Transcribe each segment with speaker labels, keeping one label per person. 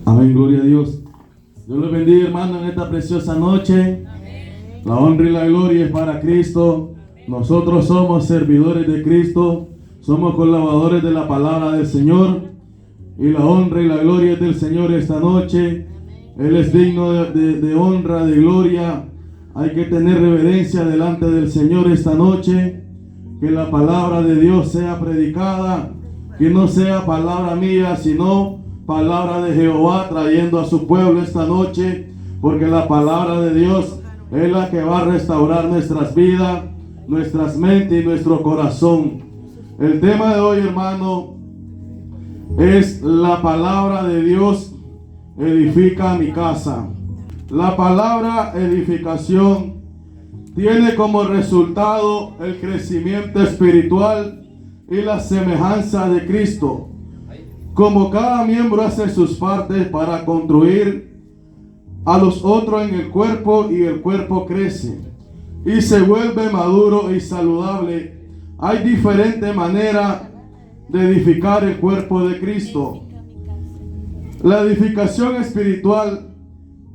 Speaker 1: Amén, gloria a Dios. Dios les bendiga, hermano, en esta preciosa noche. Amén. La honra y la gloria es para Cristo. Nosotros somos servidores de Cristo. Somos colaboradores de la palabra del Señor. Y la honra y la gloria es del Señor esta noche. Él es digno de honra, de gloria. Hay que tener reverencia delante del Señor esta noche. Que la palabra de Dios sea predicada. Que no sea palabra mía, sino palabra de Jehová trayendo a su pueblo esta noche, porque la palabra de Dios es la que va a restaurar nuestras vidas, nuestras mentes y nuestro corazón. El tema de hoy, hermano, es la palabra de Dios edifica mi casa. La palabra edificación tiene como resultado el crecimiento espiritual y la semejanza de Cristo. Como cada miembro hace sus partes para construir a los otros en el cuerpo y el cuerpo crece y se vuelve maduro y saludable, hay diferentes maneras de edificar el cuerpo de Cristo. La edificación espiritual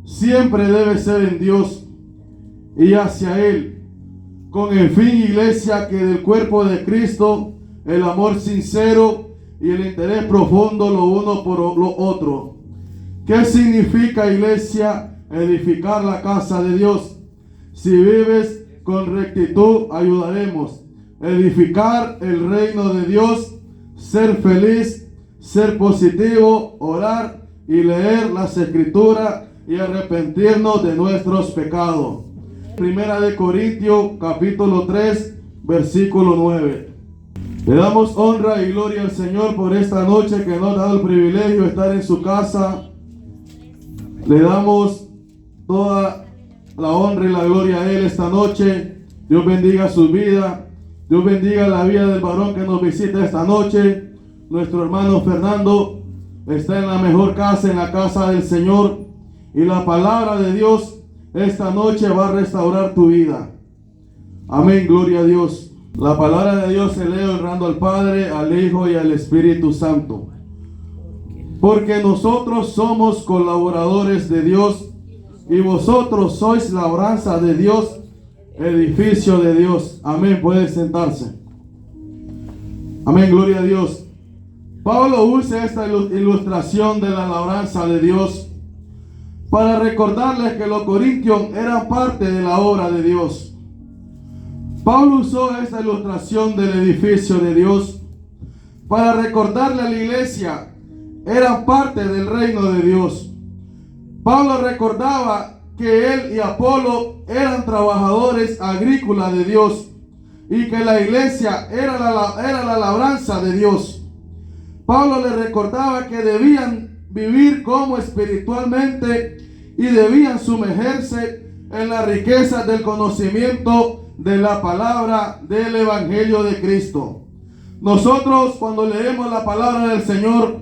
Speaker 1: siempre debe ser en Dios y hacia Él, con el fin, iglesia, que del cuerpo de Cristo el amor sincero y el interés profundo lo uno por lo otro. ¿Qué significa, iglesia, edificar la casa de Dios? Si vives con rectitud, ayudaremos. Edificar el reino de Dios, ser feliz, ser positivo, orar y leer las escrituras y arrepentirnos de nuestros pecados. Primera de Corintios, capítulo 3, versículo 9. Le damos honra y gloria al Señor por esta noche que nos ha dado el privilegio de estar en su casa. Le damos toda la honra y la gloria a Él esta noche. Dios bendiga su vida. Dios bendiga la vida del varón que nos visita esta noche. Nuestro hermano Fernando está en la mejor casa, en la casa del Señor. Y la palabra de Dios esta noche va a restaurar tu vida. Amén, gloria a Dios. La palabra de Dios se lee honrando al Padre, al Hijo y al Espíritu Santo. Porque nosotros somos colaboradores de Dios y vosotros sois labranza de Dios, edificio de Dios. Amén, puede sentarse. Amén, gloria a Dios. Pablo usa esta ilustración de la labranza de Dios para recordarles que los corintios eran parte de la obra de Dios. Pablo usó esta ilustración del edificio de Dios para recordarle a la iglesia, eran parte del reino de Dios. Pablo recordaba que él y Apolo eran trabajadores agrícolas de Dios y que la iglesia era la labranza de Dios. Pablo le recordaba que debían vivir como espiritualmente y debían sumergirse en la riqueza del conocimiento de la palabra del evangelio de Cristo. Nosotros, cuando leemos la palabra del Señor,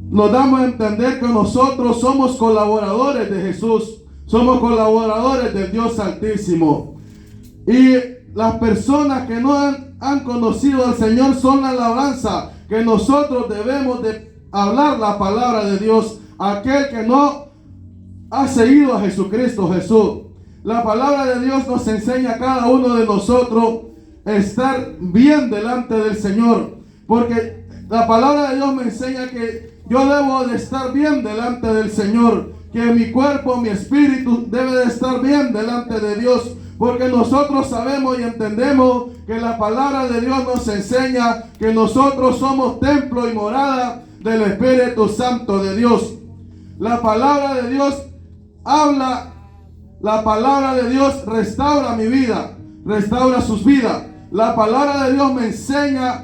Speaker 1: nos damos a entender que nosotros somos colaboradores de Jesús, somos colaboradores del Dios Altísimo, y las personas que no han conocido al Señor son la labranza que nosotros debemos de hablar la palabra de Dios a aquel que no ha seguido a Jesucristo Jesús. La palabra de Dios nos enseña a cada uno de nosotros a estar bien delante del Señor, porque la palabra de Dios me enseña que yo debo de estar bien delante del Señor, que mi cuerpo, mi espíritu debe de estar bien delante de Dios, porque nosotros sabemos y entendemos que la palabra de Dios nos enseña que nosotros somos templo y morada del Espíritu Santo de Dios. La palabra de Dios habla. La palabra de Dios restaura mi vida, restaura sus vidas. La palabra de Dios me enseña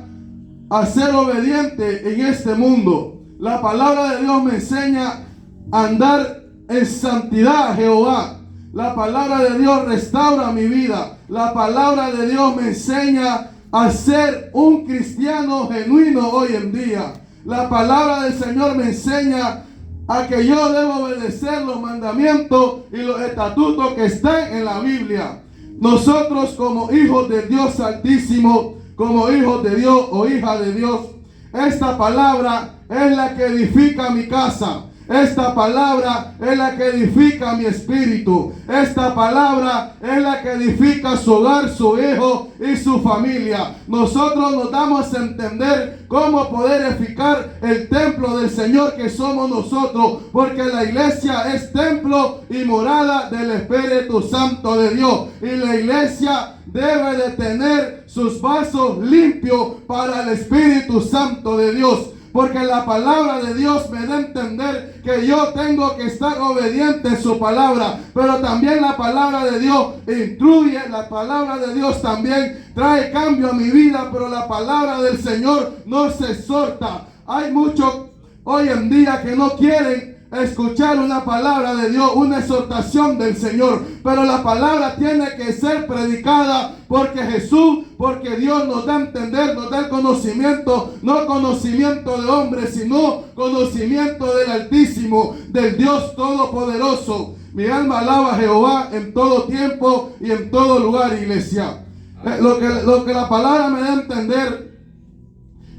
Speaker 1: a ser obediente en este mundo. La palabra de Dios me enseña a andar en santidad a Jehová. La palabra de Dios restaura mi vida. La palabra de Dios me enseña a ser un cristiano genuino hoy en día. La palabra del Señor me enseña a que yo debo obedecer los mandamientos y los estatutos que están en la Biblia. Nosotros, como hijos de Dios Altísimo, como hijos de Dios o hija de Dios, esta palabra es la que edifica mi casa. Esta palabra es la que edifica mi espíritu. Esta palabra es la que edifica su hogar, su hijo y su familia. Nosotros nos damos a entender cómo poder edificar el templo del Señor que somos nosotros, porque la iglesia es templo y morada del Espíritu Santo de Dios. Y la iglesia debe de tener sus vasos limpios para el Espíritu Santo de Dios. Porque la palabra de Dios me da a entender que yo tengo que estar obediente en su palabra. Pero también la palabra de Dios instruye, la palabra de Dios también trae cambio a mi vida. Pero la palabra del Señor no se exhorta. Hay muchos hoy en día que no quieren escuchar una palabra de Dios, una exhortación del Señor. Pero la palabra tiene que ser predicada porque Jesús, porque Dios nos da a entender, nos da el conocimiento, no conocimiento de hombre, sino conocimiento del Altísimo, del Dios Todopoderoso. Mi alma alaba a Jehová en todo tiempo y en todo lugar, iglesia. Lo que la palabra me da a entender,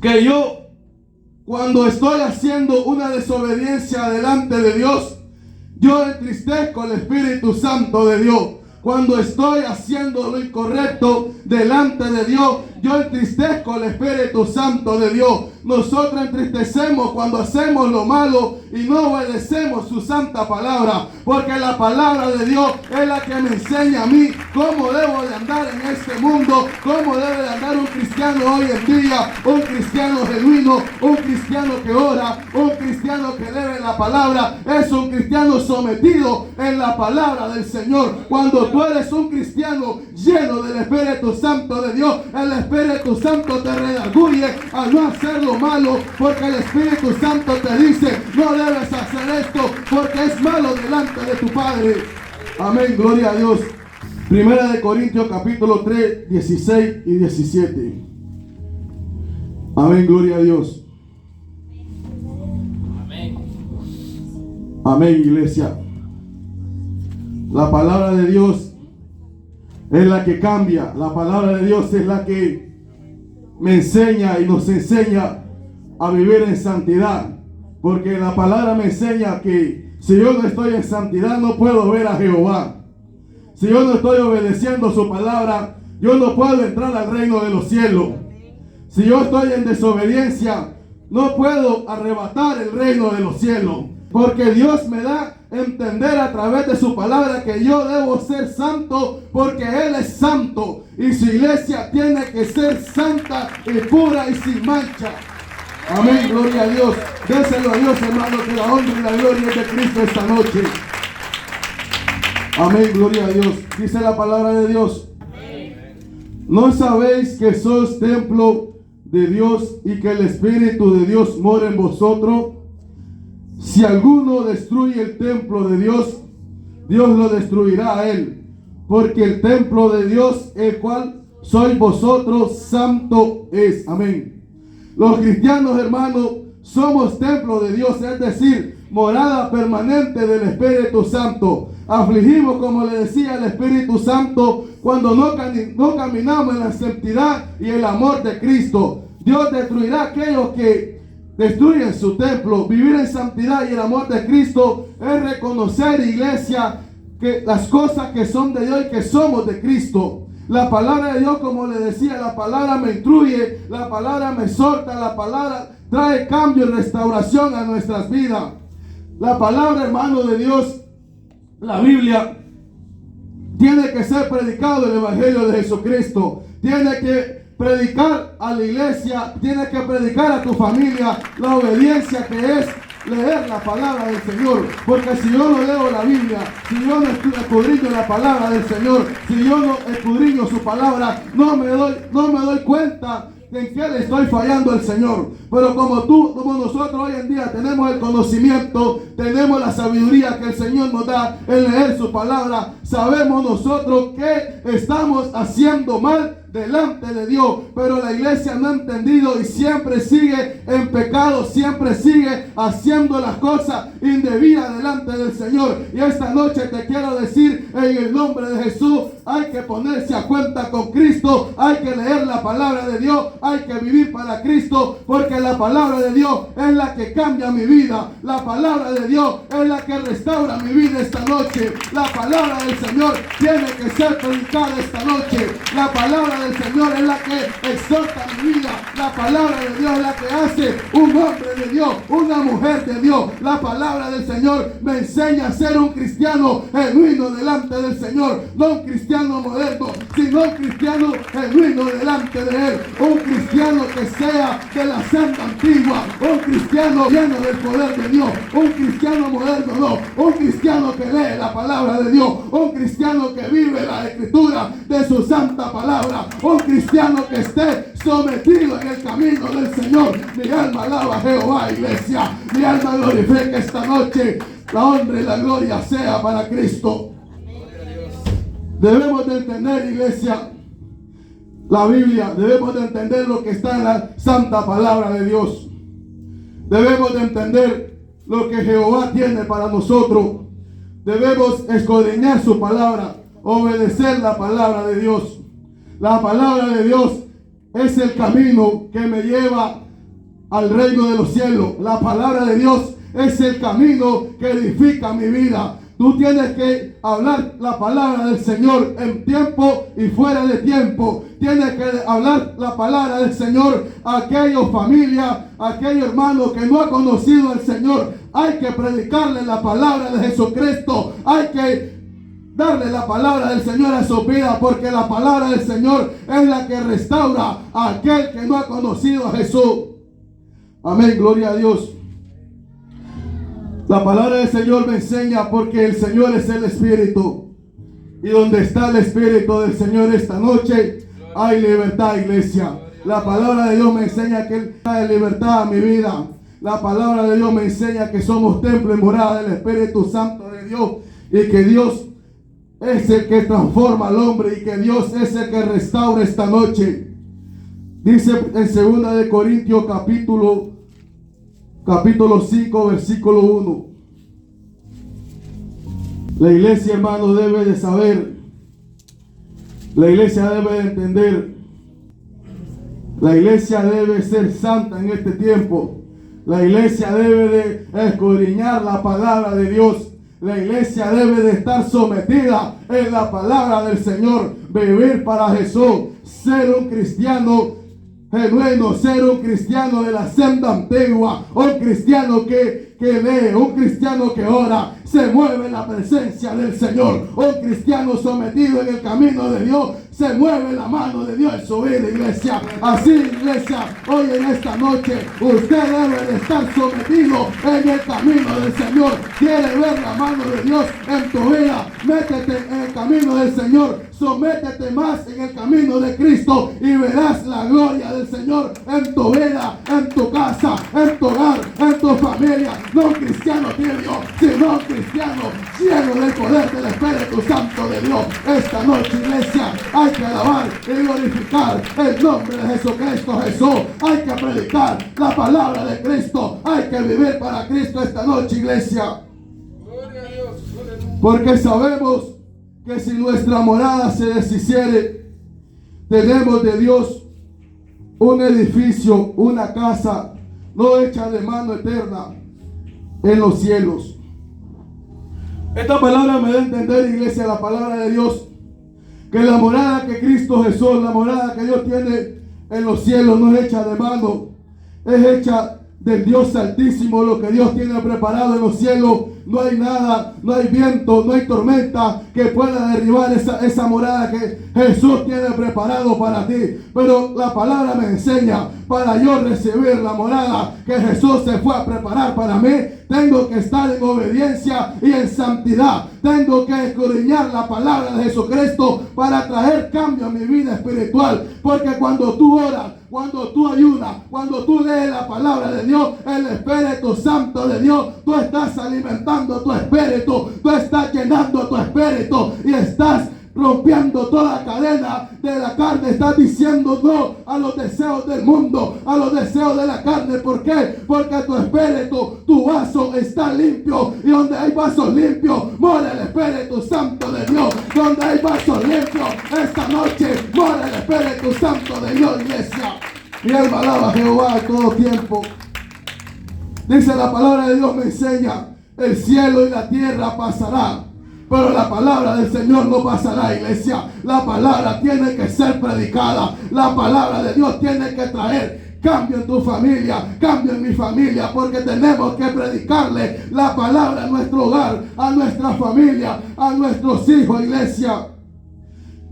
Speaker 1: que yo, cuando estoy haciendo una desobediencia delante de Dios, yo entristezco al Espíritu Santo de Dios. Cuando estoy haciendo lo incorrecto delante de Dios, yo entristezco al Espíritu Santo de Dios. Nosotros entristecemos cuando hacemos lo malo y no obedecemos su santa palabra, porque la palabra de Dios es la que me enseña a mí cómo debo de andar en este mundo, cómo debe de andar un cristiano hoy en día, un cristiano genuino, un cristiano que ora, un cristiano que lee la palabra, es un cristiano sometido en la palabra del Señor. Cuando tú eres un cristiano lleno del Espíritu Santo de Dios, el Espíritu Santo te redarguye a no hacer lo malo, porque el Espíritu Santo te dice: no debes hacer esto porque es malo delante de tu Padre. Amén, gloria a Dios. Primera de Corintios capítulo 3, 16 y 17. Amén, gloria a Dios.
Speaker 2: Amén.
Speaker 1: Amén, iglesia. La palabra de Dios es la que cambia. La palabra de Dios es la que me enseña y nos enseña a vivir en santidad. Porque la palabra me enseña que si yo no estoy en santidad, no puedo ver a Jehová. Si yo no estoy obedeciendo su palabra, yo no puedo entrar al reino de los cielos. Si yo estoy en desobediencia, no puedo arrebatar el reino de los cielos. Porque Dios me da a entender a través de su palabra que yo debo ser santo, porque Él es santo. Y su iglesia tiene que ser santa y pura y sin mancha. Amén, gloria a Dios. Déselo a Dios, hermano, que la honra y la gloria es de Cristo esta noche. Amén, gloria a Dios. Dice la palabra de Dios: ¿no sabéis que sois templo de Dios y que el Espíritu de Dios mora en vosotros? Si alguno destruye el templo de Dios, Dios lo destruirá a él. Porque el templo de Dios, el cual sois vosotros, santo es. Amén. Los cristianos, hermanos, somos templo de Dios, es decir, morada permanente del Espíritu Santo. Afligimos, como le decía, el Espíritu Santo cuando no caminamos en la santidad y el amor de Cristo. Dios destruirá a aquellos que destruyen su templo. Vivir en santidad y el amor de Cristo es reconocer, iglesia, que las cosas que son de Dios y que somos de Cristo. La palabra de Dios, como le decía, la palabra me instruye, la palabra me exhorta, la palabra trae cambio y restauración a nuestras vidas. La palabra, hermano de Dios, la Biblia, tiene que ser predicado el Evangelio de Jesucristo. Tiene que predicar a la iglesia, tiene que predicar a tu familia la obediencia que es leer la palabra del Señor. Porque si yo no leo la Biblia, si yo no escudriño la palabra del Señor, si yo no escudriño su palabra, no me doy cuenta en qué le estoy fallando al Señor. Pero como nosotros hoy en día tenemos el conocimiento, tenemos la sabiduría que el Señor nos da en leer su palabra, sabemos nosotros que estamos haciendo mal
Speaker 2: delante de Dios, pero la iglesia no ha entendido y siempre sigue en pecado, siempre sigue haciendo las cosas indebidas delante del Señor. Y esta noche te quiero decir, en el nombre de Jesús, hay que ponerse a cuenta con Cristo, hay que leer la palabra de Dios, hay que vivir para Cristo, porque la palabra de Dios es la que cambia mi vida, la palabra de Dios es la que restaura mi vida esta noche. La palabra del Señor tiene que ser predicada esta noche. La palabra del Señor es la que exhorta mi vida. La palabra de Dios es la que hace un hombre de Dios, una mujer de Dios. La palabra del Señor me enseña a ser un cristiano genuino delante del Señor, no un cristiano moderno, sino un cristiano genuino delante de Él, un cristiano que sea de la senda antigua, un cristiano lleno del poder de Dios, un cristiano moderno no, un cristiano que lee la palabra de Dios, un cristiano que vive la escritura de su santa palabra, un cristiano que esté sometido en el camino del Señor. Mi alma alaba a Jehová, iglesia, mi alma glorifica esta noche. La honra y la gloria sea para Cristo. Debemos de entender, iglesia, la Biblia, debemos de entender lo que está en la santa palabra de Dios. Debemos de entender lo que Jehová tiene para nosotros. Debemos escudriñar su palabra, obedecer la palabra de Dios. La palabra de Dios es el camino que me lleva al reino de los cielos. La palabra de Dios es el camino que edifica mi vida. Tú tienes que hablar la palabra del Señor en tiempo y fuera de tiempo. Tienes que hablar la palabra del Señor a aquellos familias, a aquellos hermanos que no han conocido al Señor. Hay que predicarle la palabra de Jesucristo. Hay que darle la palabra del Señor a su vida, porque la palabra del Señor es la que restaura a aquel que no ha conocido a Jesús. Amén, gloria a Dios. La palabra del Señor me enseña, porque el Señor es el Espíritu, y donde está el Espíritu del Señor esta noche hay libertad, iglesia. La palabra de Dios me enseña que Él trae libertad a mi vida. La palabra de Dios me enseña que somos templo y morada del Espíritu Santo de Dios, y que Dios es el que transforma al hombre, y que Dios es el que restaura esta noche. Dice en 2 de Corintios capítulo 5, versículo 1. La iglesia, hermano, debe de saber. La iglesia debe de entender. La iglesia debe ser santa en este tiempo. La iglesia debe de escudriñar la palabra de Dios. La iglesia debe de estar sometida en la palabra del Señor. Vivir para Jesús. Ser un cristiano genuino, ser un cristiano de la senda antigua, un cristiano que lee, un cristiano que ora, se mueve en la presencia del Señor, un cristiano sometido en el camino de Dios, se mueve la mano de Dios en su vida, iglesia. Así, iglesia, hoy en esta noche usted debe de estar sometido en el camino del Señor. Quiere ver la mano de Dios en tu vida, métete en el camino del Señor, sométete más en el camino de Cristo y verás la gloria del Señor en tu vida, en tu casa, en tu hogar, en tu familia. No un cristiano tibio, sino un cristiano lleno del poder del Espíritu Santo de Dios. Esta noche, iglesia, hay que alabar y glorificar el nombre de Jesucristo Jesús. Hay que predicar la palabra de Cristo. Hay que vivir para Cristo esta noche, iglesia. Porque sabemos que si nuestra morada se deshiciere, tenemos de Dios un edificio, una casa no hecha de mano eterna en los cielos. Esta palabra me da a entender, iglesia, la palabra de Dios, que la morada que Cristo Jesús, la morada que Dios tiene en los cielos, no es hecha de mano, es hecha del Dios Altísimo. Lo que Dios tiene preparado en los cielos, no hay nada, no hay viento, no hay tormenta que pueda derribar esa morada que Jesús tiene preparado para ti. Pero la palabra me enseña, para yo recibir la morada que Jesús se fue a preparar para mí, tengo que estar en obediencia y en santidad. Tengo que escudriñar la palabra de Jesucristo para traer cambio a mi vida espiritual. Porque cuando tú oras, cuando tú ayunas, cuando tú lees la palabra de Dios, el Espíritu Santo de Dios, tú estás alimentando tu espíritu, tú estás llenando tu espíritu y estás rompiendo toda cadena de la carne. Estás diciendo no a los deseos del mundo, a los deseos de la carne. ¿Por qué? Porque tu espíritu, tu vaso está limpio. Y donde hay vasos limpios, mora el Espíritu Santo de Dios. Donde hay vasos limpios, esta noche mora el Espíritu Santo de Dios, iglesia. Mi alma alaba a Jehová a todo tiempo. Dice la palabra de Dios, me enseña: el cielo y la tierra pasarán, pero la palabra del Señor no pasará, iglesia. La palabra tiene que ser predicada. La palabra de Dios tiene que traer cambio en tu familia, cambio en mi familia, porque tenemos que predicarle la palabra a nuestro hogar, a nuestra familia, a nuestros hijos, iglesia.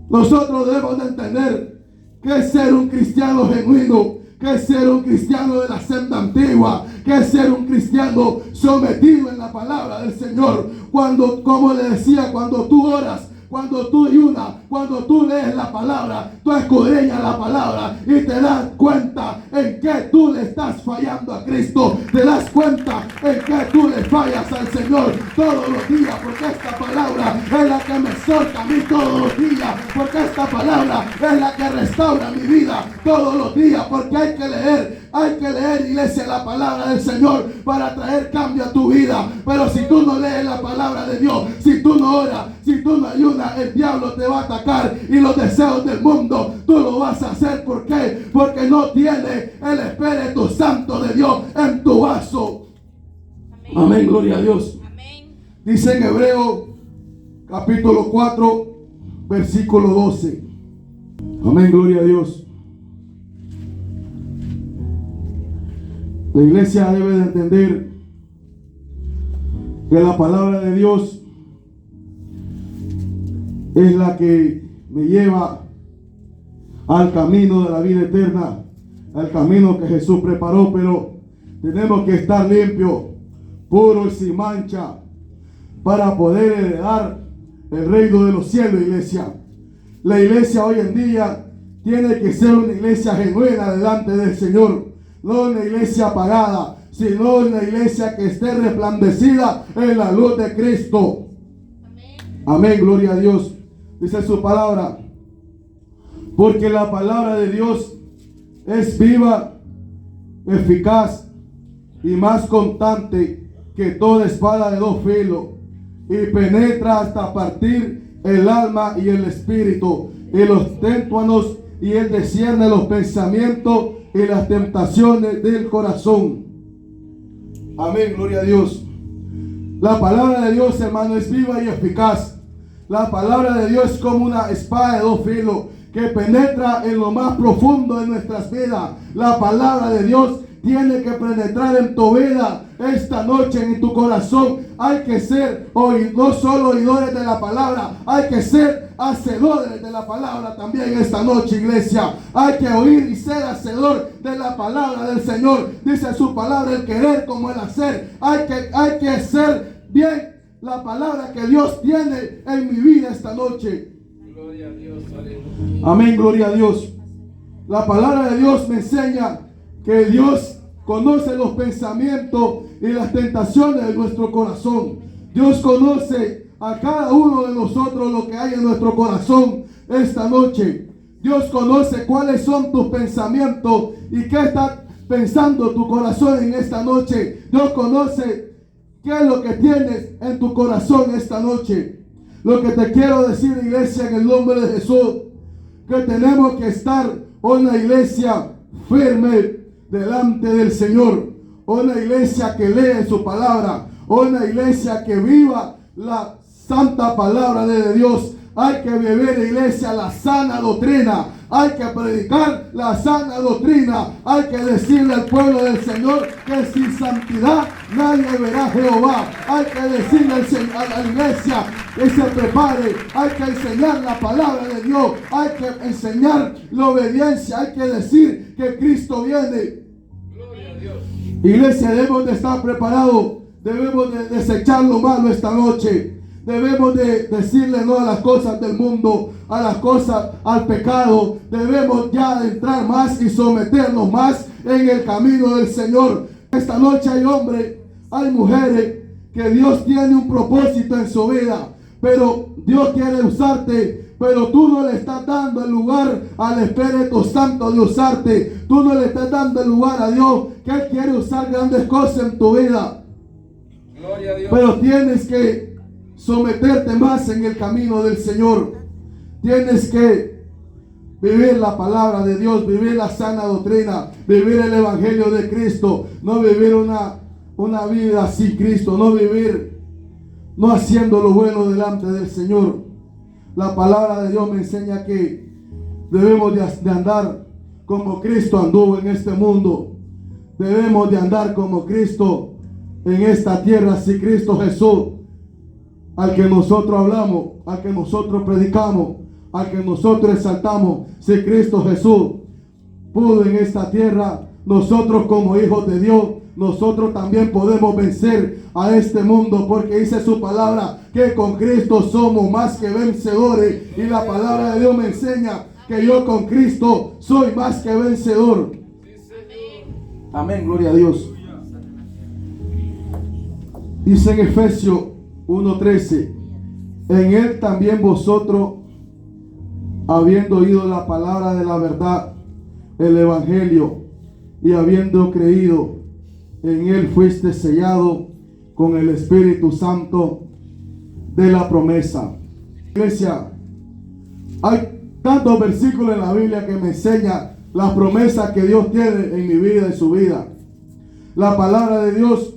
Speaker 2: Nosotros debemos de entender que es ser un cristiano genuino, que es ser un cristiano de la senda antigua, que es ser un cristiano sometido en la palabra del Señor. Cuando, como le decía, cuando tú oras, cuando tú ayunas, cuando tú lees la palabra, tú escudriñas la palabra y te das cuenta en que tú le estás fallando a Cristo. Te das cuenta en que tú le fallas al Señor todos los días, porque esta palabra es la que me exhorta a mí todos los días, porque esta palabra es la que restaura mi vida todos los días, porque hay que leer, iglesia, la palabra del Señor para traer cambio a tu vida. Pero si tú no lees la palabra de Dios, si tú no oras, si tú no ayunas, el diablo te va a atacar y los deseos del mundo tú lo vas a hacer. ¿Por qué? Porque no tienes el Espíritu Santo de Dios en tu vaso. Amén, amén, gloria a Dios. Amén. Dice en Hebreo capítulo 4 versículo 12. Amén, gloria a Dios. La iglesia debe de entender que la palabra de Dios es la que me lleva al camino de la vida eterna, al camino que Jesús preparó. Pero tenemos que estar limpios, puros y sin mancha, para poder heredar el reino de los cielos, iglesia. La iglesia hoy en día tiene que ser una iglesia genuina delante del Señor. No una iglesia apagada, sino una iglesia que esté resplandecida en la luz de Cristo. Amén. Amén, gloria a Dios. Dice su palabra: porque la palabra de Dios es viva, eficaz y más cortante que toda espada de dos filos, y penetra hasta partir el alma y el espíritu, y los témpanos, y él discierne los pensamientos y las tentaciones del corazón. Amén, gloria a Dios. La palabra de Dios, hermano, es viva y eficaz. La palabra de Dios es como una espada de dos filos que penetra en lo más profundo de nuestras vidas. La palabra de Dios tiene que penetrar en tu vida esta noche, en tu corazón. Hay que ser no solo oidores de la palabra, hay que ser hacedores de la palabra también esta noche, iglesia. Hay que oír y ser hacedor de la palabra del Señor. Dice su palabra: el querer como el hacer. Hay que hacer bien la palabra que Dios tiene en mi vida esta noche. Gloria a Dios, aleluya. Amén, gloria a Dios. La palabra de Dios me enseña que Dios conoce los pensamientos y las tentaciones de nuestro corazón. Dios conoce a cada uno de nosotros lo que hay en nuestro corazón esta noche. Dios conoce cuáles son tus pensamientos y qué está pensando tu corazón en esta noche. Dios conoce qué es lo que tienes en tu corazón esta noche. Lo que te quiero decir, iglesia, en el nombre de Jesús, que tenemos que estar una iglesia firme delante del Señor, una iglesia que lee su palabra, una iglesia que viva la santa palabra de Dios. Hay que beber, iglesia, la sana doctrina. Hay que predicar la sana doctrina. Hay que decirle al pueblo del Señor que sin santidad nadie verá a Jehová. Hay que decirle a la iglesia que se prepare. Hay que enseñar la palabra de Dios. Hay que enseñar la obediencia. Hay que decir que Cristo viene. Gloria a Dios. Iglesia, debemos de estar preparados. Debemos de desechar lo malo esta noche. Debemos de decirle no a las cosas del mundo, a las cosas, al pecado. Debemos ya entrar más y someternos más en el camino del Señor. Esta noche hay hombres, hay mujeres que Dios tiene un propósito en su vida, pero Dios quiere usarte pero tú no le estás dando el lugar al Espíritu Santo de usarte. Tú no le estás dando el lugar a Dios, que Él quiere usar grandes cosas en tu vida.
Speaker 3: Gloria a Dios.
Speaker 2: Pero tienes que someterte más en el camino del Señor. Tienes que vivir la palabra de Dios, vivir la sana doctrina, vivir el Evangelio de Cristo. No vivir una vida sin Cristo, no haciendo lo bueno delante del Señor. La palabra de Dios me enseña que debemos de andar como Cristo anduvo en este mundo. Debemos de andar como Cristo en esta tierra. Si Cristo Jesús, al que nosotros hablamos, al que nosotros predicamos, al que nosotros exaltamos, si Cristo Jesús pudo en esta tierra, nosotros como hijos de Dios, nosotros también podemos vencer a este mundo, porque dice su palabra que con Cristo somos más que vencedores. Y la palabra de Dios me enseña que yo con Cristo soy más que vencedor. Amén, gloria a Dios. Dice en Efesios 1:13, en Él también vosotros, habiendo oído la palabra de la verdad, el Evangelio, y habiendo creído, en Él fuiste sellado con el Espíritu Santo de la promesa. Iglesia, hay tantos versículos en la Biblia que me enseñan las promesas que Dios tiene en mi vida y su vida. La palabra de Dios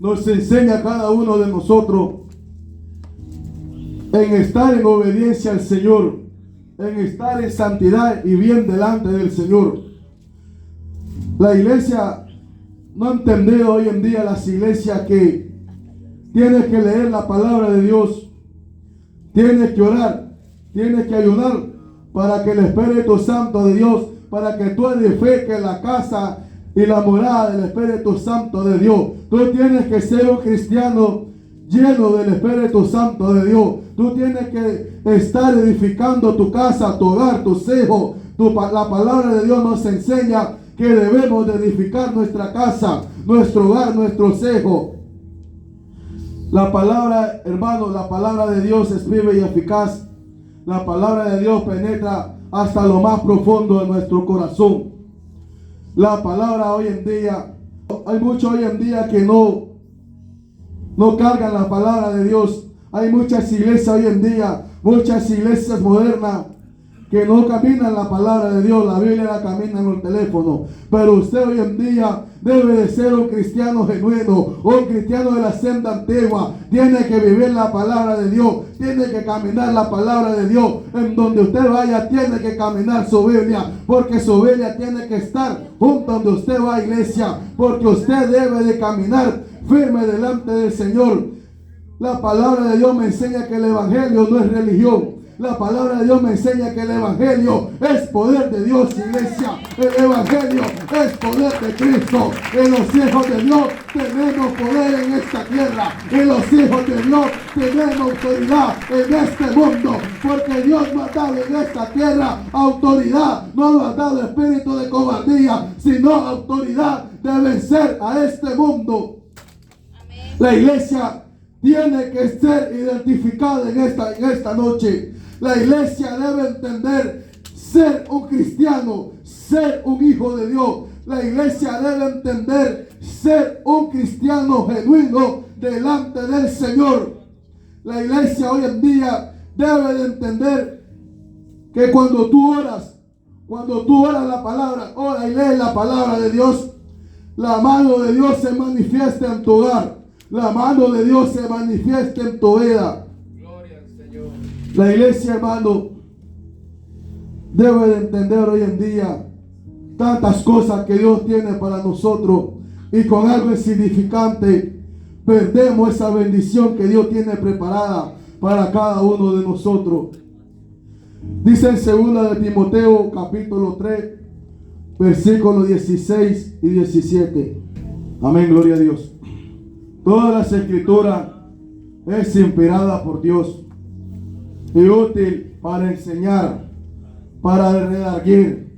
Speaker 2: nos enseña a cada uno de nosotros en estar en obediencia al Señor, en estar en santidad y bien delante del Señor. La iglesia no ha entendido hoy en día, las iglesias, que tienes que leer la palabra de Dios, tienes que orar, tienes que ayunar para que el Espíritu Santo de Dios, para que tú edifiques la casa y la morada del Espíritu Santo de Dios. Tú tienes que ser un cristiano lleno del Espíritu Santo de Dios. Tú tienes que estar edificando tu casa, tu hogar, tus hijos. La palabra de Dios nos enseña que debemos de edificar nuestra casa, nuestro hogar, nuestros hijos. La palabra, hermano, la palabra de Dios es viva y eficaz. La palabra de Dios penetra hasta lo más profundo de nuestro corazón. La palabra hoy en día, hay muchos hoy en día que no cargan la palabra de Dios. Hay muchas iglesias hoy en día, muchas iglesias modernas, que no caminan la palabra de Dios. La Biblia la camina en el teléfono. Pero usted hoy en día debe de ser un cristiano genuino, un cristiano de la senda antigua. Tiene que vivir la palabra de Dios, tiene que caminar la palabra de Dios. En donde usted vaya tiene que caminar su Biblia, porque su Biblia tiene que estar junto donde usted va, iglesia, porque usted debe de caminar firme delante del Señor. La palabra de Dios me enseña que el Evangelio no es religión. La palabra de Dios me enseña que el Evangelio es poder de Dios, iglesia. El Evangelio es poder de Cristo. En los hijos de Dios tenemos poder en esta tierra. En los hijos de Dios tenemos autoridad en este mundo. Porque Dios nos ha dado en esta tierra autoridad. No nos ha dado espíritu de cobardía, sino autoridad de vencer a este mundo. Amén. La iglesia tiene que ser identificada en esta noche. La iglesia debe entender ser un cristiano, ser un hijo de Dios. La iglesia debe entender ser un cristiano genuino delante del Señor. La iglesia hoy en día debe de entender que cuando tú oras la palabra, ora y lees la palabra de Dios, la mano de Dios se manifiesta en tu hogar. La mano de Dios se manifiesta en tu vida.
Speaker 3: Gloria al Señor.
Speaker 2: La iglesia, hermano, debe de entender hoy en día tantas cosas que Dios tiene para nosotros, y con algo insignificante perdemos esa bendición que Dios tiene preparada para cada uno de nosotros. Dice en 2 de Timoteo capítulo 3 versículos 16 y 17. Amén, gloria a Dios. Toda la escritura es inspirada por Dios y útil para enseñar, para redarguir,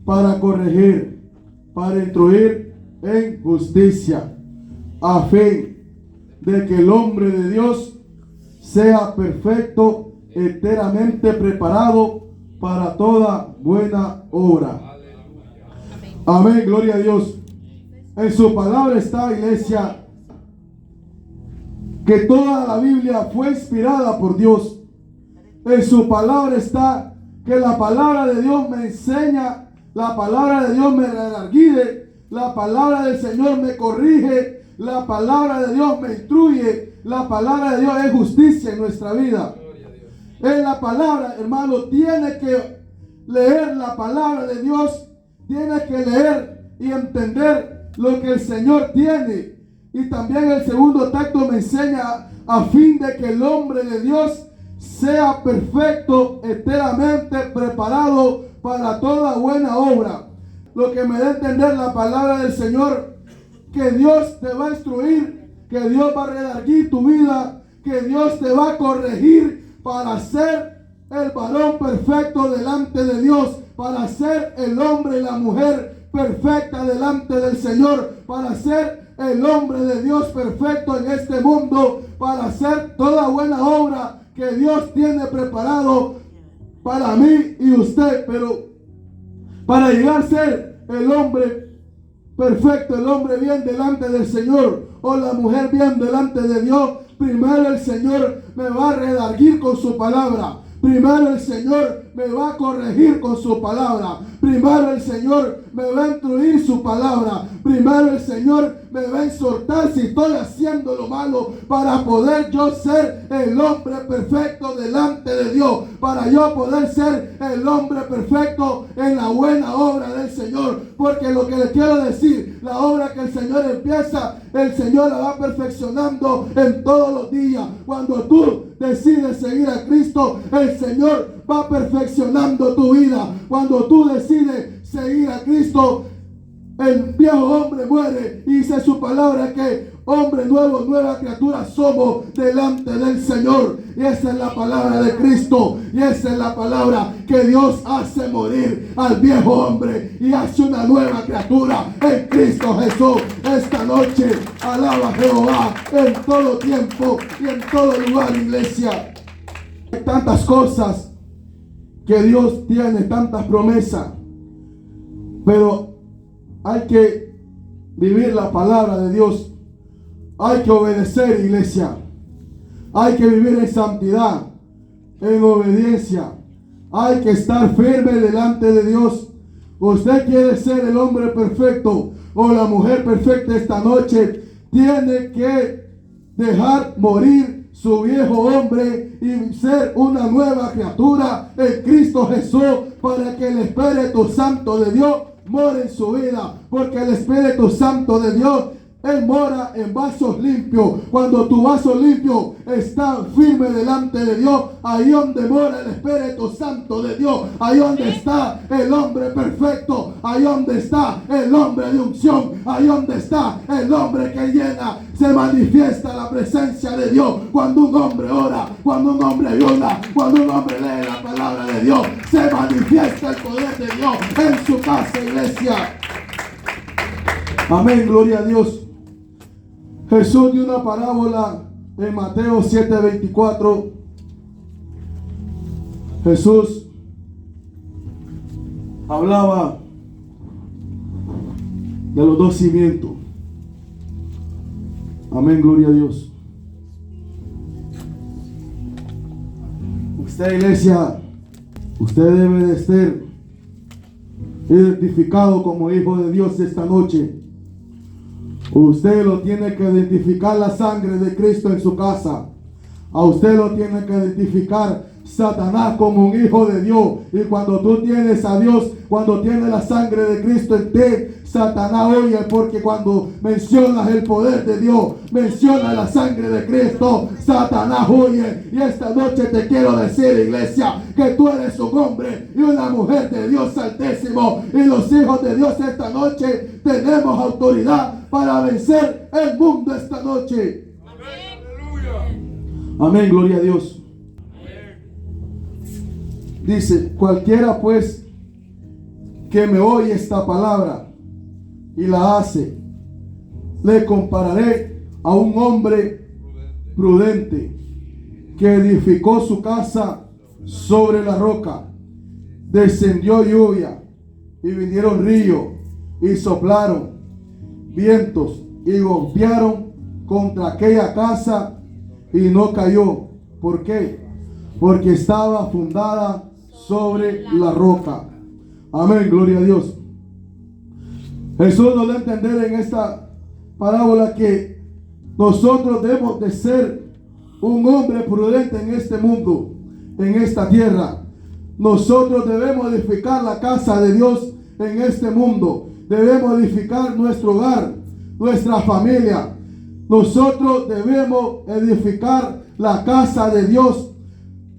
Speaker 2: para corregir, para instruir en justicia, a fin de que el hombre de Dios sea perfecto, enteramente preparado para toda buena obra. Amén, gloria a Dios. En su palabra está, iglesia, que toda la Biblia fue inspirada por Dios. En su palabra está que la palabra de Dios me enseña, la palabra de Dios me redarguye, la palabra del Señor me corrige, la palabra de Dios me instruye, la palabra de Dios es justicia en nuestra vida. En la palabra, hermano, tiene que leer la palabra de Dios, tiene que leer y entender lo que el Señor tiene. Y también el segundo texto me enseña a fin de que el hombre de Dios sea perfecto, enteramente preparado para toda buena obra. Lo que me da a entender la palabra del Señor, que Dios te va a instruir, que Dios va a redarguir tu vida, que Dios te va a corregir para ser el varón perfecto delante de Dios, para ser el hombre y la mujer perfecta delante del Señor, para ser el hombre de Dios perfecto en este mundo, para hacer toda buena obra que Dios tiene preparado para mí y usted. Pero para llegar a ser el hombre perfecto, el hombre bien delante del Señor, o la mujer bien delante de Dios, primero el Señor me va a redarguir con su palabra. Primero el Señor me va a corregir con su palabra. Primero el Señor me va a instruir su palabra. Primero el Señor me va a exhortar si estoy haciendo lo malo, para poder yo ser el hombre perfecto delante de Dios, para yo poder ser el hombre perfecto en la buena obra del Señor. Porque lo que le quiero decir, la obra que el Señor empieza, el Señor la va perfeccionando en todos los días. Cuando tú decides seguir a Cristo, el Señor va perfeccionando tu vida. Cuando tú decides seguir a Cristo, el viejo hombre muere, y dice su palabra que hombre nuevo, nueva criatura somos delante del Señor. Y esa es la palabra de Cristo, y esa es la palabra que Dios hace morir al viejo hombre y hace una nueva criatura en Cristo Jesús. Esta noche alaba a Jehová en todo tiempo y en todo lugar, iglesia. Hay tantas cosas que Dios tiene, tantas promesas, pero hay que vivir la palabra de Dios. Hay que obedecer, iglesia. Hay que vivir en santidad, en obediencia. Hay que estar firme delante de Dios. Usted quiere ser el hombre perfecto o la mujer perfecta esta noche, tiene que dejar morir su viejo hombre y ser una nueva criatura en Cristo Jesús, para que el Espíritu Santo de Dios mora en su vida. Porque el Espíritu Santo de Dios, Él mora en vasos limpios. Cuando tu vaso limpio está firme delante de Dios, ahí donde mora el Espíritu Santo de Dios, ahí donde está el hombre perfecto, ahí donde está el hombre de unción, ahí donde está el hombre que llena, se manifiesta la presencia de Dios. Cuando un hombre ora, cuando un hombre ayuna, cuando un hombre lee la palabra de Dios, se manifiesta el poder de Dios en su casa, iglesia. Amén, gloria a Dios. Jesús dio una parábola en Mateo 7:24. Jesús hablaba de los dos cimientos. Amén, gloria a Dios. Usted, iglesia, usted debe de ser identificado como hijo de Dios esta noche. Usted lo tiene que identificar la sangre de Cristo en su casa. A usted lo tiene que identificar Satanás como un hijo de Dios. Y cuando tú tienes a Dios, cuando tienes la sangre de Cristo en ti, Satanás oye, porque cuando mencionas el poder de Dios, mencionas la sangre de Cristo, Satanás oye. Y esta noche te quiero decir, iglesia, que tú eres un hombre y una mujer de Dios Altísimo. Y los hijos de Dios esta noche tenemos autoridad para vencer el mundo esta noche. Amén. Amén, gloria a Dios. Dice, cualquiera pues que me oye esta palabra y la hace, le compararé a un hombre prudente que edificó su casa sobre la roca. Descendió lluvia y vinieron ríos y soplaron vientos y golpearon contra aquella casa y no cayó. ¿Por qué? Porque estaba fundada sobre la roca. Amén, gloria a Dios. Jesús nos da a entender en esta parábola que nosotros debemos de ser un hombre prudente en este mundo, en esta tierra. Nosotros debemos edificar la casa de Dios en este mundo. Debemos edificar nuestro hogar, nuestra familia. Nosotros debemos edificar la casa de Dios.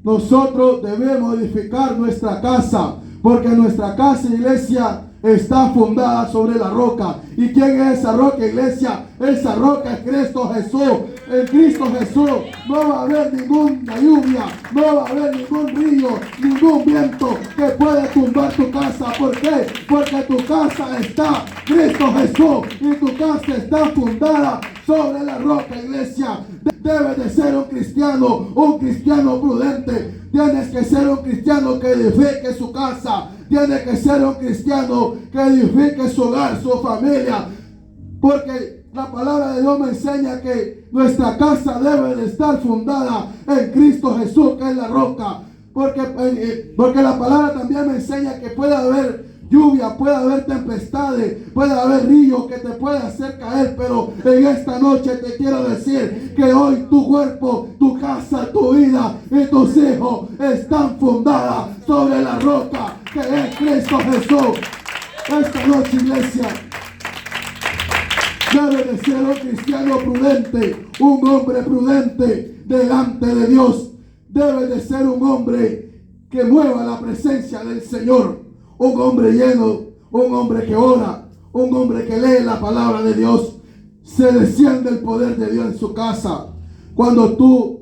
Speaker 2: Nosotros debemos edificar nuestra casa, porque nuestra casa, iglesia, está fundada sobre la roca. ¿Y quién es esa roca, iglesia? Esa roca es Cristo Jesús. En Cristo Jesús no va a haber ninguna lluvia, no va a haber ningún río, ningún viento que pueda tumbar tu casa. ¿Por qué? Porque tu casa está Cristo Jesús y tu casa está fundada sobre la roca, iglesia. Debes de ser un cristiano prudente. Tienes que ser un cristiano que edifique su casa. Tiene que ser un cristiano que edifique su hogar, su familia. Porque la palabra de Dios me enseña que nuestra casa debe de estar fundada en Cristo Jesús, que es la roca. Porque la palabra también me enseña que puede haber lluvia, puede haber tempestades, puede haber ríos que te pueden hacer caer, pero en esta noche te quiero decir que hoy tu cuerpo, tu casa, tu vida y tus hijos están fundadas sobre la roca que es Cristo Jesús. Esta noche, iglesia, debe de ser un cristiano prudente, un hombre prudente delante de Dios. Debe de ser un hombre que mueva la presencia del Señor. Un hombre lleno, un hombre que ora, un hombre que lee la palabra de Dios. Se desciende el poder de Dios en su casa. Cuando tú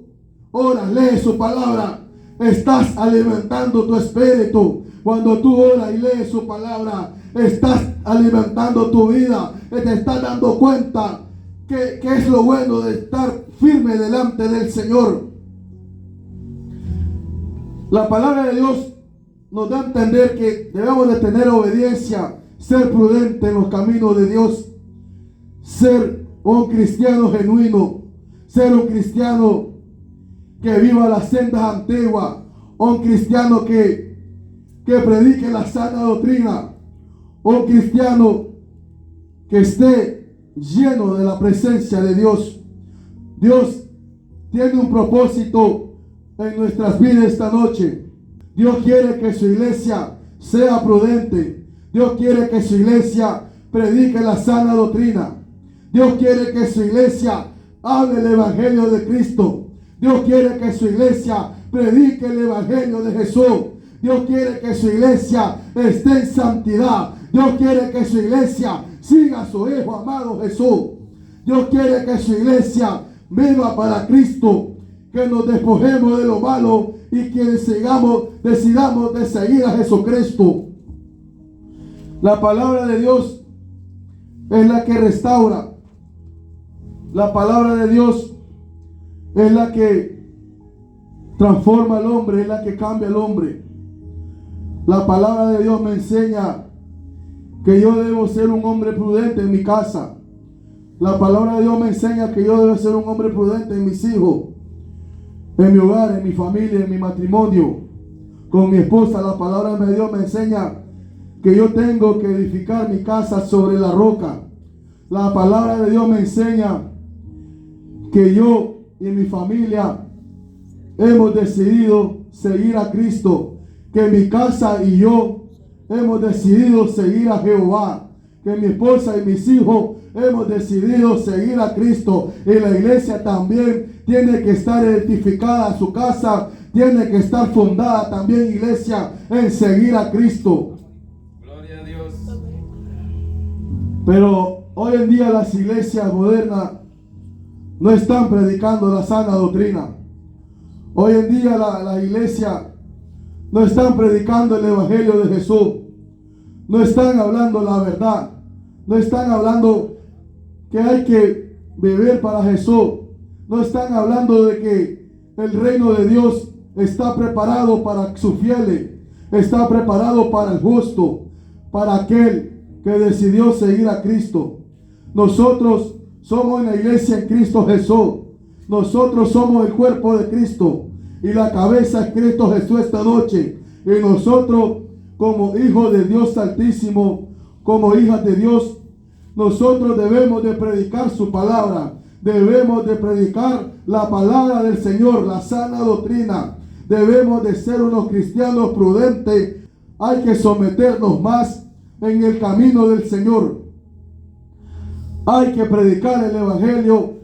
Speaker 2: oras, lees su palabra, estás alimentando tu espíritu. Cuando tú oras y lees su palabra, estás alimentando tu vida. Te estás dando cuenta que es lo bueno de estar firme delante del Señor. La palabra de Dios nos da a entender que debemos de tener obediencia, ser prudente en los caminos de Dios, ser un cristiano genuino, ser un cristiano que viva las sendas antiguas, un cristiano que predique la sana doctrina, un cristiano que esté lleno de la presencia de Dios. Dios tiene un propósito en nuestras vidas esta noche. Dios quiere que su iglesia sea prudente. Dios quiere que su iglesia predique la sana doctrina. Dios quiere que su iglesia hable el evangelio de Cristo. Dios quiere que su iglesia predique el evangelio de Jesús. Dios quiere que su iglesia esté en santidad. Dios quiere que su iglesia siga a su Hijo amado Jesús. Dios quiere que su iglesia viva para Cristo. Que nos despojemos de lo malo y que decidamos de seguir a Jesucristo. La palabra de Dios es la que restaura. La palabra de Dios es la que transforma al hombre, es la que cambia al hombre. La palabra de Dios me enseña que yo debo ser un hombre prudente en mi casa. La palabra de Dios me enseña que yo debo ser un hombre prudente en mis hijos, en mi hogar, en mi familia, en mi matrimonio, con mi esposa. La palabra de Dios me enseña que yo tengo que edificar mi casa sobre la roca. La palabra de Dios me enseña que yo y mi familia hemos decidido seguir a Cristo, que mi casa y yo hemos decidido seguir a Jehová, que mi esposa y mis hijos hemos decidido seguir a Cristo. Y la iglesia también tiene que estar edificada, su casa tiene que estar fundada también, iglesia, en seguir a Cristo.
Speaker 3: Gloria a Dios.
Speaker 2: Pero hoy en día las iglesias modernas no están predicando la sana doctrina. Hoy en día las iglesias no están predicando el evangelio de Jesús. No están hablando la verdad. No están hablando que hay que vivir para Jesús. No están hablando de que el reino de Dios está preparado para sus fieles, está preparado para el justo, para aquel que decidió seguir a Cristo. Nosotros somos una iglesia en Cristo Jesús. Nosotros somos el cuerpo de Cristo y la cabeza es Cristo Jesús esta noche. Y nosotros, como hijos de Dios Altísimo, como hijas de Dios, nosotros debemos de predicar su palabra. Debemos de predicar la palabra del Señor, la sana doctrina. Debemos de ser unos cristianos prudentes. Hay que someternos más en el camino del Señor. Hay que predicar el evangelio.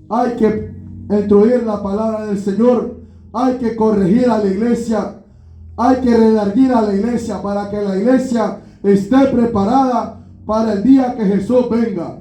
Speaker 2: Hay que instruir la palabra del Señor. Hay que corregir a la iglesia. Hay que redarguir a la iglesia para que la iglesia esté preparada para el día que Jesús venga.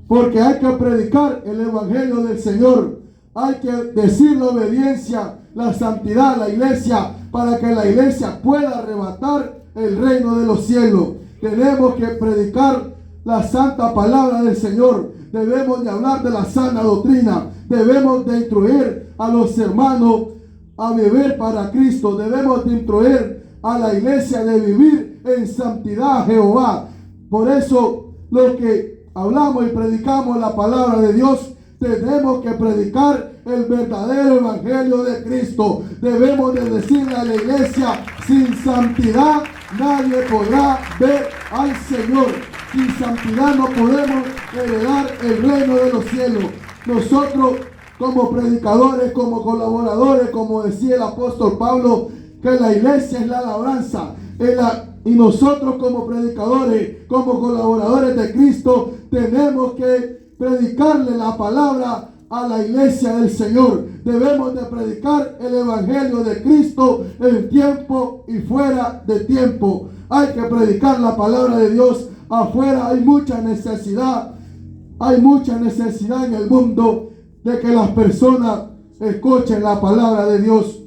Speaker 2: Porque hay que predicar el evangelio del Señor. Hay que decir la obediencia, la santidad a la iglesia para que la iglesia pueda arrebatar el reino de los cielos. Tenemos que predicar la santa palabra del Señor. Debemos de hablar de la sana doctrina. Debemos de instruir a los hermanos a vivir para Cristo. Debemos de instruir a la iglesia de vivir en santidad a Jehová. Por eso los que hablamos y predicamos la palabra de Dios, tenemos que predicar el verdadero evangelio de Cristo. Debemos de decirle a la iglesia: sin santidad nadie podrá ver al Señor. Sin santidad no podemos heredar el reino de los cielos. Nosotros, como predicadores, como colaboradores, como decía el apóstol Pablo, que la iglesia es la labranza. Y nosotros, como predicadores, como colaboradores de Cristo, tenemos que predicarle la palabra a la iglesia del Señor. Debemos de predicar el evangelio de Cristo en tiempo y fuera de tiempo. Hay que predicar la palabra de Dios. Afuera hay mucha necesidad. Hay mucha necesidad en el mundo de que las personas escuchen la palabra de Dios.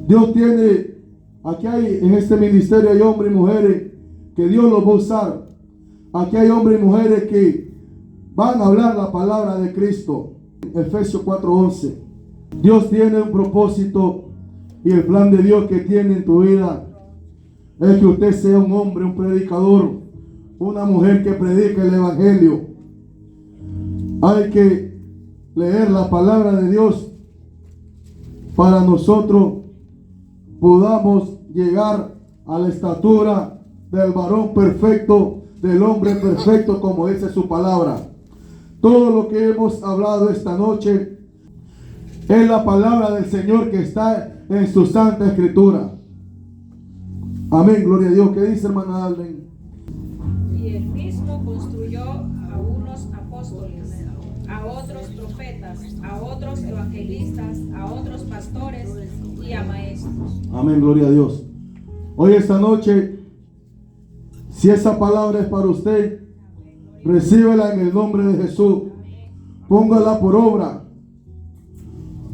Speaker 2: Dios tiene, aquí hay en este ministerio hay hombres y mujeres que Dios los va a usar. Aquí hay hombres y mujeres que van a hablar la palabra de Cristo. Efesios 4:11. Dios tiene un propósito y el plan de Dios que tiene en tu vida es que usted sea un hombre, un predicador, una mujer que predique el evangelio. Hay que leer la palabra de Dios para nosotros podamos llegar a la estatura del varón perfecto, del hombre perfecto, como dice su palabra. Todo lo que hemos hablado esta noche es la palabra del Señor que está en su santa escritura. Amén, gloria a Dios. ¿Qué dice, hermana Alden?
Speaker 4: Y él mismo construyó a unos apóstoles, a otros profetas, a otros evangelistas, a otros pastores y a maestros.
Speaker 2: Amén, gloria a Dios. Hoy esta noche, si esa palabra es para usted, recíbela en el nombre de Jesús. Póngala por obra.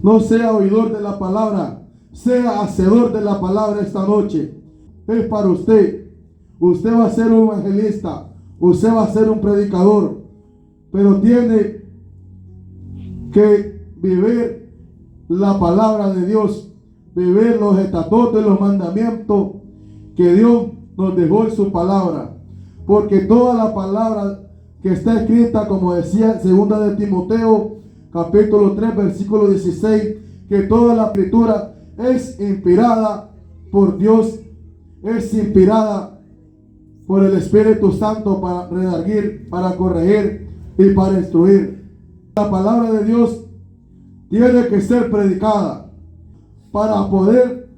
Speaker 2: No sea oidor de la palabra, sea hacedor de la palabra esta noche. Es para usted. Usted va a ser un evangelista, usted va a ser un predicador, pero tiene que vivir la palabra de Dios, vivir los estatutos y los mandamientos que Dios nos dejó en su palabra. Porque toda la palabra que está escrita, como decía 2 de Timoteo, capítulo 3, versículo 16, que toda la escritura es inspirada por Dios, es inspirada por el Espíritu Santo para redarguir, para corregir y para instruir. La palabra de Dios tiene que ser predicada para poder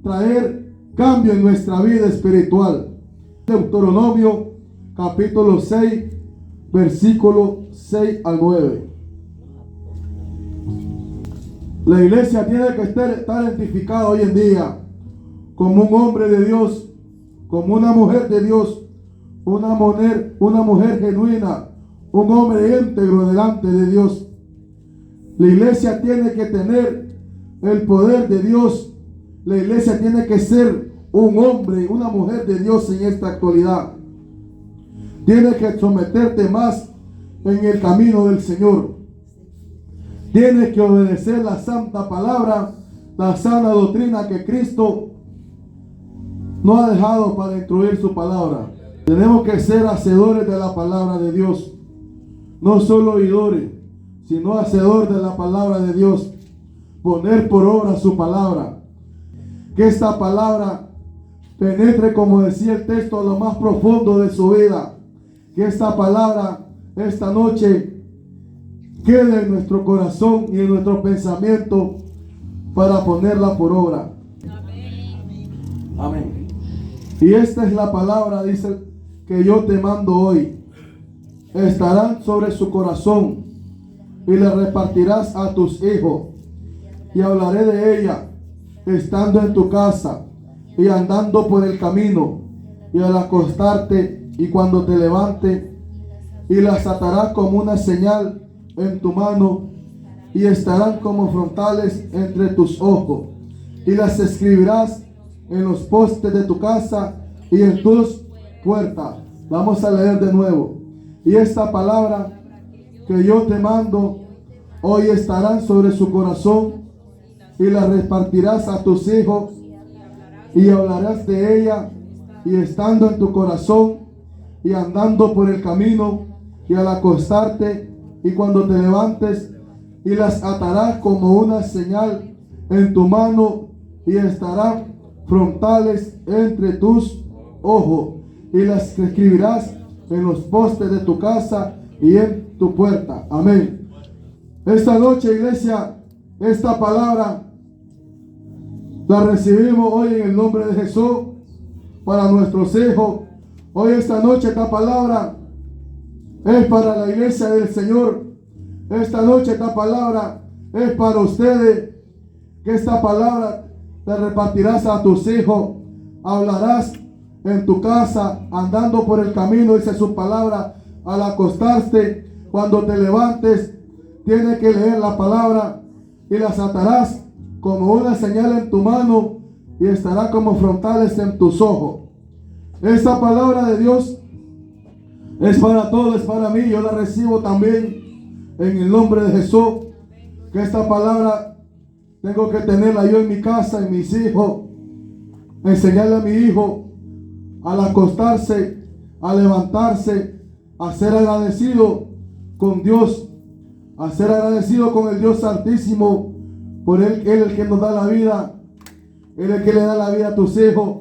Speaker 2: traer cambio en nuestra vida espiritual. Deuteronomio capítulo 6, versículo 6 al 9. La iglesia tiene que estar identificada hoy en día como un hombre de Dios, como una mujer de Dios, una mujer genuina, un hombre íntegro delante de Dios. La iglesia tiene que tener el poder de Dios. La iglesia tiene que ser un hombre, una mujer de Dios en esta actualidad. Tienes que someterte más en el camino del Señor. Tienes que obedecer la santa palabra la sana doctrina que Cristo nos ha dejado para instruir su palabra. Tenemos que ser hacedores de la palabra de Dios, no solo oidores, sino hacedor de la palabra de Dios. Poner por obra su palabra. Que esta palabra penetre, como decía el texto, a lo más profundo de su vida. Que esta palabra esta noche quede en nuestro corazón y en nuestro pensamiento para ponerla por obra. Amén. Y esta es la palabra, dice, que yo te mando hoy. Estarán sobre su corazón y le repartirás a tus hijos. Y hablaré de ella estando en tu casa y andando por el camino y al acostarte y cuando te levantes, y las atarás como una señal en tu mano y estarán como frontales entre tus ojos, y las escribirás en los postes de tu casa y en tus puertas. Vamos a leer de nuevo. Y esta palabra que yo te mando hoy estarán sobre su corazón y la repartirás a tus hijos y hablarás de ella y estando en tu corazón y andando por el camino y al acostarte y cuando te levantes, y las atarás como una señal en tu mano y estarán frontales entre tus ojos, y las escribirás en los postes de tu casa y en tu puerta. Amén. Esta noche, iglesia, esta palabra la recibimos hoy en el nombre de Jesús para nuestros hijos. Hoy esta noche esta palabra es para la iglesia del Señor. Esta noche esta palabra es para ustedes. Que esta palabra te repartirás a tus hijos. Hablarás en tu casa, andando por el camino, dice su palabra, al acostarte, cuando te levantes, tienes que leer la palabra y las atarás como una señal en tu mano y estará como frontales en tus ojos. Esta palabra de Dios es para todos, es para mí. Yo la recibo también en el nombre de Jesús. Que esta palabra tengo que tenerla yo en mi casa, en mis hijos. Enseñarle a mi hijo al acostarse, a levantarse, a ser agradecido con Dios, a ser agradecido con el Dios Santísimo, por Él es el que nos da la vida. Él es el que le da la vida a tus hijos.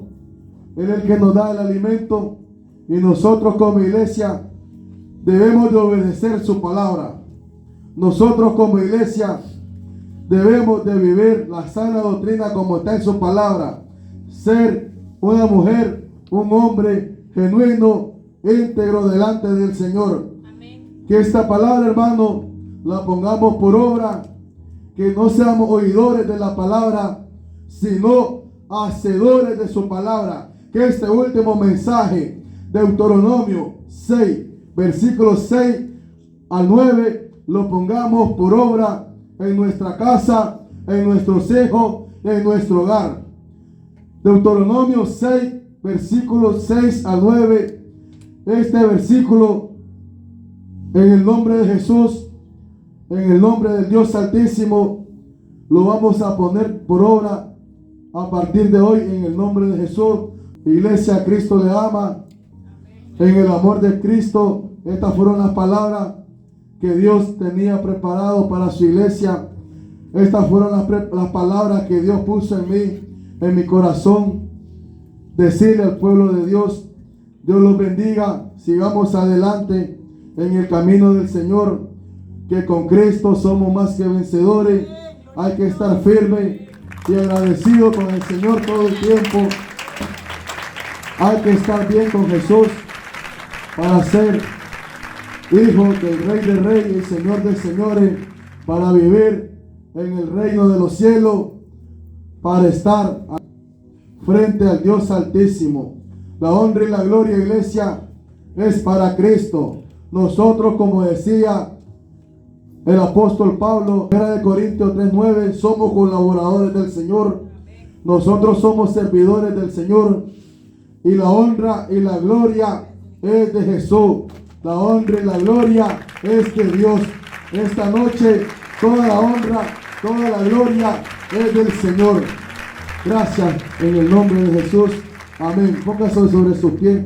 Speaker 2: Él es el que nos da el alimento. Y nosotros como iglesia debemos de obedecer su palabra. Nosotros como iglesia debemos de vivir la sana doctrina como está en su palabra. Ser una mujer, un hombre genuino, íntegro delante del Señor. Amén. Que esta palabra, hermano, la pongamos por obra. Que no seamos oidores de la palabra, sino hacedores de su palabra. Que este último mensaje, Deuteronomio 6, versículos 6 al 9, lo pongamos por obra en nuestra casa, en nuestros hijos, en nuestro hogar. Deuteronomio 6, versículos 6 al 9. Este versículo, en el nombre de Jesús, en el nombre del Dios Altísimo, lo vamos a poner por obra a partir de hoy en el nombre de Jesús. Iglesia, Cristo le ama. En el amor de Cristo, estas fueron las palabras que Dios tenía preparado para su iglesia. Estas fueron las palabras que Dios puso en mí, en mi corazón. Decirle al pueblo de Dios: Dios los bendiga. Sigamos adelante en el camino del Señor, que con Cristo somos más que vencedores. Hay que estar firme y agradecido con el Señor todo el tiempo. Hay que estar bien con Jesús para ser hijos del Rey de Reyes y Señor de Señores, para vivir en el reino de los cielos, para estar frente al Dios Altísimo. La honra y la gloria, iglesia, es para Cristo. Nosotros, como decía el apóstol Pablo, 1 Corintios 3:9, somos colaboradores del Señor. Nosotros somos servidores del Señor. Y la honra y la gloria es de Jesús. La honra y la gloria es de Dios. Esta noche toda la honra, toda la gloria es del Señor. Gracias en el nombre de Jesús. Amén. Póngase sobre sus pies.